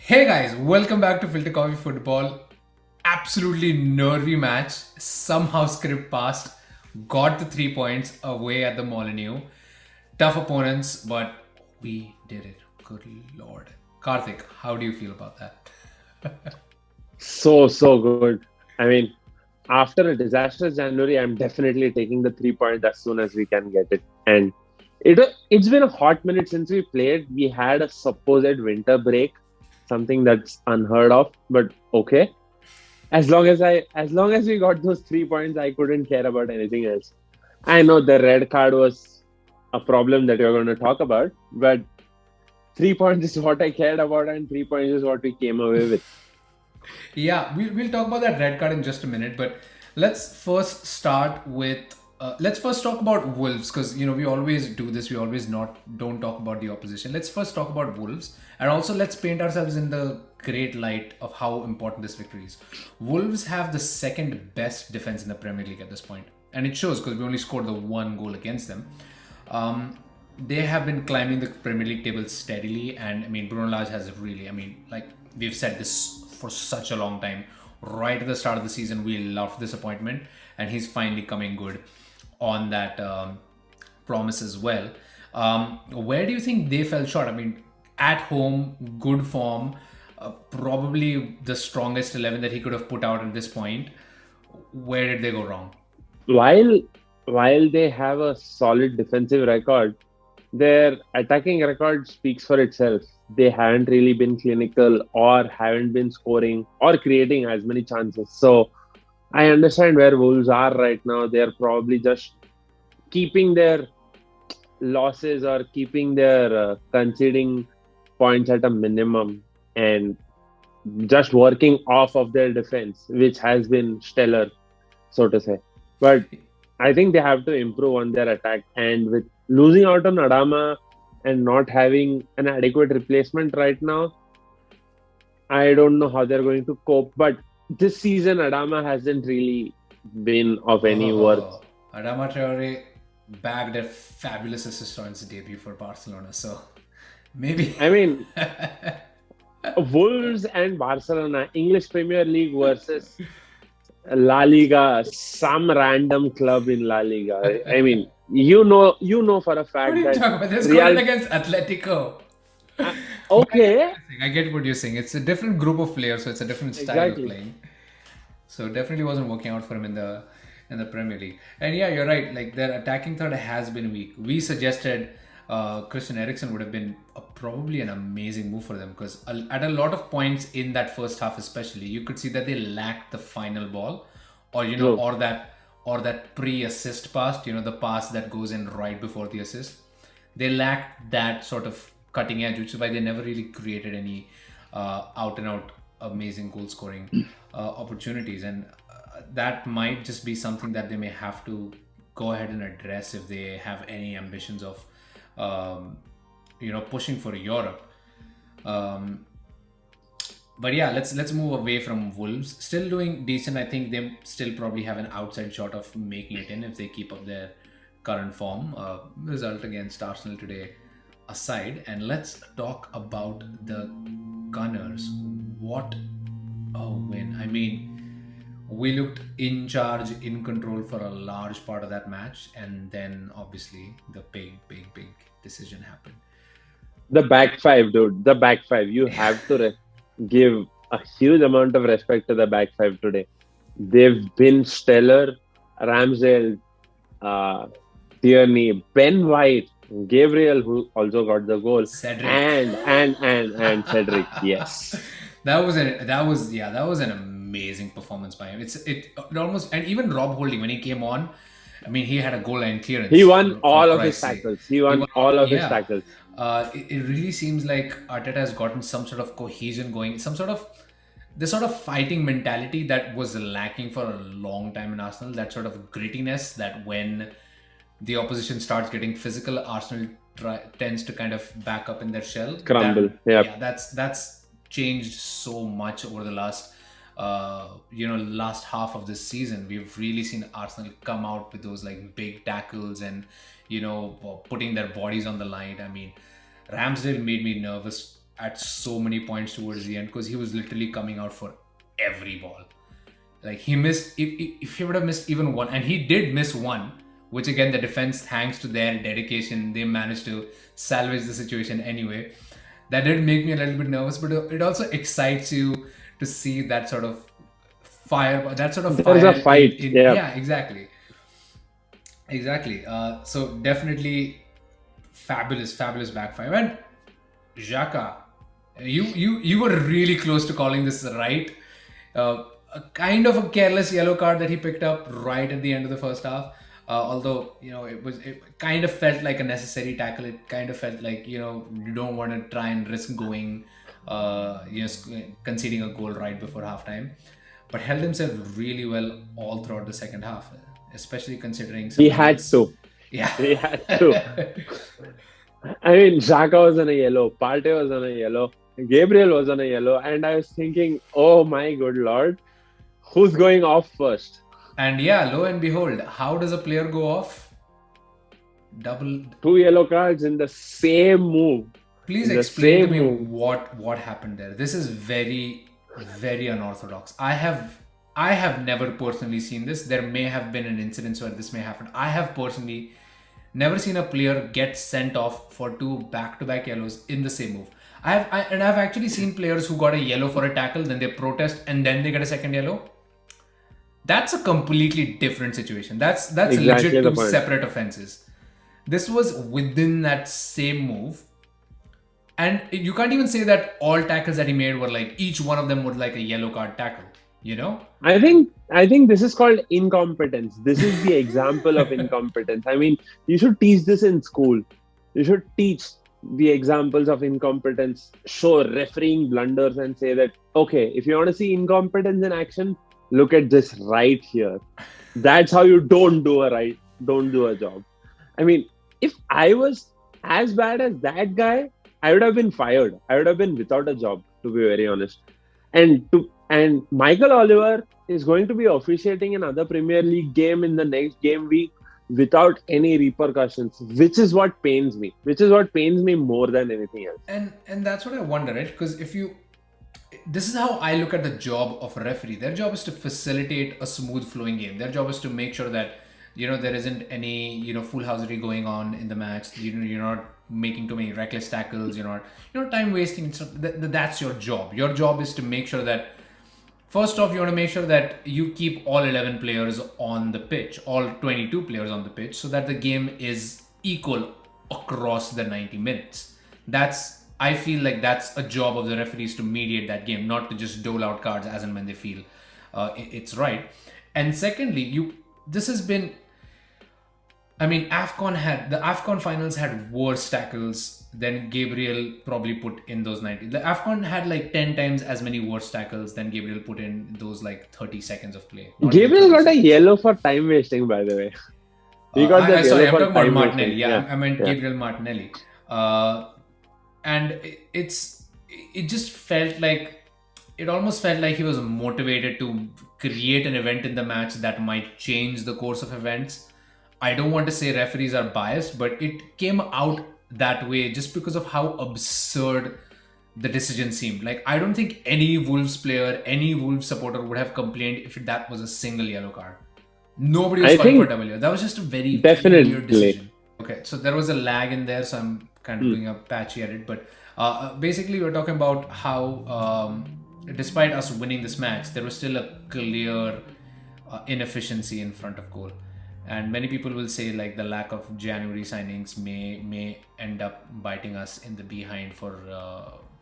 Hey guys, welcome back to Filter Coffee Football. Absolutely nervy match. Somehow script passed. Got the 3 points away at the Molineux. Tough opponents, but we did it. Good lord. Karthik, how do you feel about that? So good. I mean, after a disastrous January, I'm definitely taking the 3 points as soon as we can get it. And it's been a hot minute since we played. We had a supposed winter break, something that's unheard of, but okay. As long as we got those 3 points, I couldn't care about anything else. I know the red card was a problem that you're going to talk about, but 3 points is what I cared about, and 3 points is what we came away with. Yeah, we'll talk about that red card in just a minute, but let's first start with let's first talk about Wolves because we always do this. We always not don't talk about the opposition. Let's first talk about Wolves, and also let's paint ourselves in the great light of how important this victory is. Wolves have the second best defense in the Premier League at this point, and it shows because we only scored the one goal against them. They have been climbing the Premier League table steadily, and I mean Bruno Lage has really, I mean, like we've said this for such a long time. Right at the start of the season, we loved this appointment, and he's finally coming good on that promise as well. Where do you think they fell short? I mean, at home, good form, probably the strongest 11 that he could have put out at this point. Where did they go wrong? While while they have a solid defensive record, their attacking record speaks for itself. They haven't really been clinical or haven't been scoring or creating as many chances. So I understand where Wolves are right now. They're probably just keeping their losses or keeping their conceding points at a minimum and just working off of their defense, which has been stellar, so to say. But I think they have to improve on their attack. And with losing out on Adama and not having an adequate replacement right now, I don't know how they're going to cope. But this season, Adama hasn't really been of any worth. Oh, Adama Traore bagged a fabulous assist on his debut for Barcelona. So maybe. I mean, Wolves and Barcelona, English Premier League versus La Liga, some random club in La Liga. I mean, you know for a What are fact you that talking about? They're scoring Real. against Atletico. Uh, But okay, I get what you're saying. It's a different group of players, so it's a different style of exactly. playing. So definitely wasn't working out for him in the Premier League. And yeah, you're right. Like their attacking third has been weak. We suggested Christian Eriksen would have been probably an amazing move for them because at a lot of points in that first half, especially, you could see that they lacked the final ball, or True. or that pre-assist pass. The pass that goes in right before the assist. They lacked that sort of cutting edge, which is why they never really created any out and out amazing goal scoring opportunities. And that might just be something that they may have to go ahead and address if they have any ambitions of, pushing for Europe. Um, but yeah, let's move away from Wolves. Still doing decent. I think they still probably have an outside shot of making it in if they keep up their current form. Result against Arsenal today aside, and let's talk about the Gunners. What a win! I mean, we looked in charge, in control for a large part of that match, and then obviously the big decision happened. The back five, dude. The back five. You have to give a huge amount of respect to the back five today. They've been stellar. Ramsdale, uh, Tierney, Ben White, Gabriel, who also got the goal, Cedric. and Cedric. Yes, That was an amazing performance by him. It almost, and even Rob Holding when he came on, I mean he had a goal line he clearance won for all of his Christ's sake. tackles. He He won won all of his yeah. tackles. It really seems like Arteta has gotten some sort of cohesion going, some sort of the sort of fighting mentality that was lacking for a long time in Arsenal. That sort of grittiness that when the opposition starts getting physical, Arsenal tends to kind of back up in their shell. Crumble. That Yeah, yeah, that's changed so much over the last half of this season. We've really seen Arsenal come out with those like big tackles and putting their bodies on the line. I mean, Ramsdale made me nervous at so many points towards the end because he was literally coming out for every ball. Like he missed, if he would have missed even one, and he did miss one, which again the defense, thanks to their dedication, they managed to salvage the situation anyway. That did make me a little bit nervous, but it also excites you to see that sort of fire, that sort of There's a fire fight. in Yeah. yeah, exactly, exactly. So definitely fabulous backfire. And Xhaka, you were really close to calling this right. A kind of a careless yellow card that he picked up right at the end of the first half. Although it kind of felt like a necessary tackle. It kind of felt like you don't want to try and risk going, conceding a goal right before halftime. But held himself really well all throughout the second half, especially considering He somebody had else. to. Yeah. He had to. I mean, Xhaka was on a yellow, Partey was on a yellow, Gabriel was on a yellow, and I was thinking, oh my good lord, who's going off first? And yeah, lo and behold, how does a player go off? Double. Two yellow cards in the same move. Please In the explain to same me move. what happened there. This is very unorthodox. I have never personally seen this. There may have been an incident where this may happen. I have personally never seen a player get sent off for two back-to-back yellows in the same move. I've actually seen players who got a yellow for a tackle, then they protest, and then they get a second yellow. That's a completely different situation. That's Exactly legit the two point. separate offenses. This was within that same move. And you can't even say that all tackles that he made were like each one of them was like a yellow card tackle, you know? I think this is called incompetence. This is the example of incompetence. I mean, you should teach this in school. You should teach the examples of incompetence, show refereeing blunders, and say that okay, if you want to see incompetence in action, look at this right here. That's how you don't do a job. I mean, if I was as bad as that guy, I would have been fired. I would have been without a job, to be very honest. And Michael Oliver is going to be officiating another Premier League game in the next game week without any repercussions, which is what pains me. Which is what pains me more than anything else. And that's what I wonder, right? Because if you this is how I look at the job of a referee. Their job is to facilitate a smooth flowing game. Their job is to make sure that there isn't any foolhousery going on in the match. You're not making too many reckless tackles. You're not time wasting. That's your job. Your job is to make sure that first off, you want to make sure that you keep all 11 players on the pitch, all 22 players on the pitch, so that the game is equal across the 90 minutes. I feel like that's a job of the referees to mediate that game, not to just dole out cards as and when they feel it's right. And secondly, this has been, I mean, the AFCON finals had worse tackles than Gabriel probably put in those 90. The AFCON had like 10 times as many worse tackles than Gabriel put in those like 30 seconds of play. Not even Gabriel 30 got a seconds. yellow for time wasting, by the way. He got that Sorry, yellow I'm for talking about time Martinelli. wasting. Yeah, Yeah, I meant yeah. Gabriel Martinelli. And it just felt like, it almost felt like he was motivated to create an event in the match that might change the course of events. I don't want to say referees are biased, but it came out that way just because of how absurd the decision seemed. Like, I don't think any Wolves player, any Wolves supporter would have complained if that was a single yellow card. Nobody was I calling for think double yellow. That was just a very weird definitely. decision. Okay, so there was a lag in there, so I'm kind of Hmm. doing a patchy edit. But basically, we're talking about how, despite us winning this match, there was still a clear inefficiency in front of goal. And many people will say like the lack of January signings may end up biting us in the behind for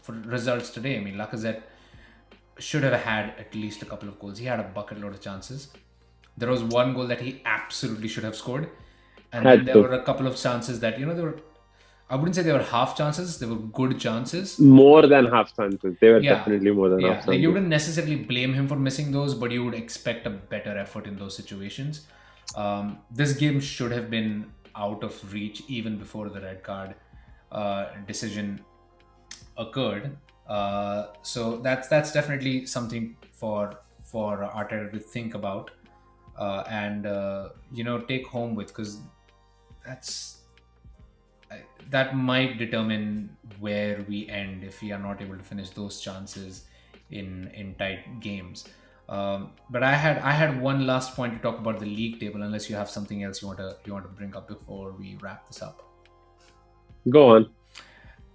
results today. I mean, Lacazette should have had at least a couple of goals. He had a bucket load of chances. There was one goal that he absolutely should have scored, and then Had there to. were a couple of chances that they were. I wouldn't say they were half chances; they were good chances. More than half chances. They were Yeah, definitely more than half yeah. Like you chances. wouldn't necessarily blame him for missing those, but you would expect a better effort in those situations. This game should have been out of reach even before the red card decision occurred. So that's definitely something for Arteta to think about and take home with, because that's that might determine where we end if we are not able to finish those chances in tight games. But I had one last point to talk about the league table. Unless you have something else you want to bring up before we wrap this up. Go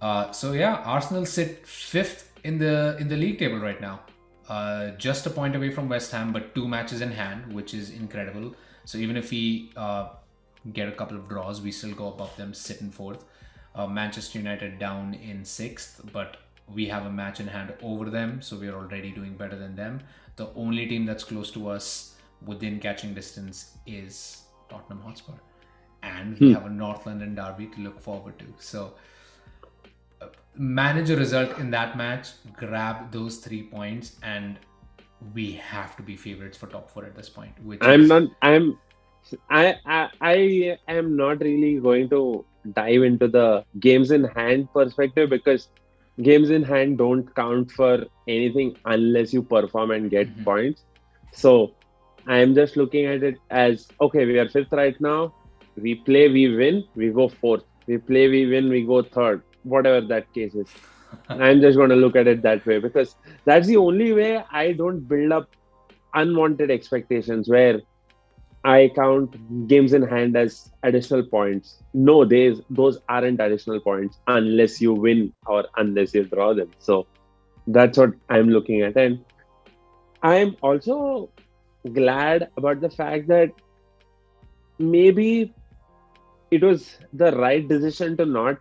on. So yeah, Arsenal sit fifth in the league table right now, just a point away from West Ham, but 2 matches in hand, which is incredible. So even if we get a couple of draws, we still go above them, sit in fourth. Manchester United down in sixth, but we have a match in hand over them, so we are already doing better than them. The only team that's close to us within catching distance is Tottenham Hotspur, and we have a North London derby to look forward to. So manage a result in that match, grab those 3 points, and we have to be favorites for top four at this point. Which I'm is not. I am not really going to dive into the games in hand perspective, because games in hand don't count for anything unless you perform and get points. So I am just looking at it as, okay, we are fifth right now. We play, we win, we go fourth. We play, we win, we go third. Whatever that case is. I'm just going to look at it that way, because that's the only way I don't build up unwanted expectations where I count games in hand as additional points. No, those aren't additional points unless you win or unless you draw them. So that's what I'm looking at. And I'm also glad about the fact that maybe it was the right decision to not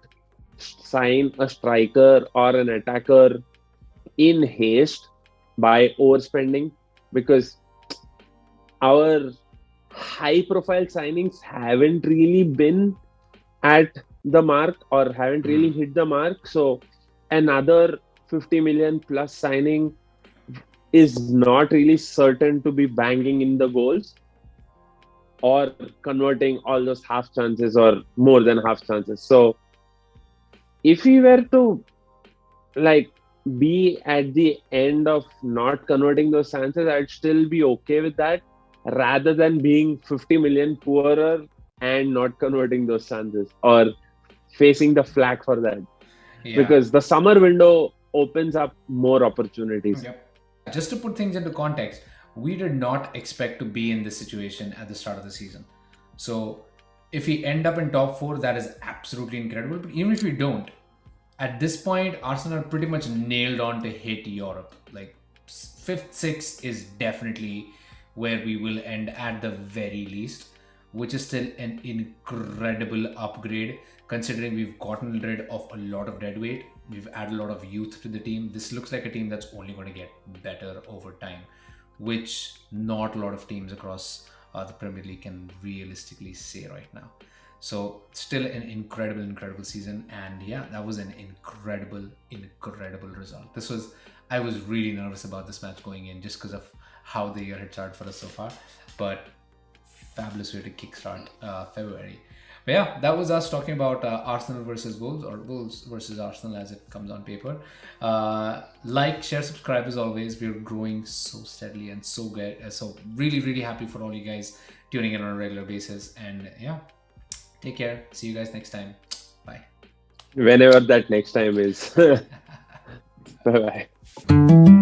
sign a striker or an attacker in haste by overspending, because our high profile signings haven't really been at the mark or haven't really hit the mark. So another 50 million plus signing is not really certain to be banging in the goals or converting all those half chances or more than half chances. So if we were to like be at the end of not converting those chances, I'd still be okay with that, rather than being 50 million poorer and not converting those chances or facing the flag for that. yeah. Because the summer window opens up more opportunities. Yep. Just to put things into context, we did not expect to be in this situation at the start of the season. So if we end up in top four, that is absolutely incredible. But even if we don't, at this point, Arsenal are pretty much nailed on to hit Europe. Like fifth, sixth is definitely where we will end at the very least, which is still an incredible upgrade considering we've gotten rid of a lot of dead weight. We've added a lot of youth to the team. This looks like a team that's only going to get better over time, which not a lot of teams across the Premier League can realistically say right now. So still an incredible season, and yeah, that was an incredible result. I was really nervous about this match going in just because of how the year had started for us so far, but fabulous way to kickstart February. But yeah, that was us talking about Arsenal versus Wolves, or Wolves versus Arsenal as it comes on paper. Like, share, subscribe as always. We're growing so steadily and so good. So really happy for all you guys tuning in on a regular basis. And yeah, take care. See you guys next time. Bye. Whenever that next time is. Bye bye.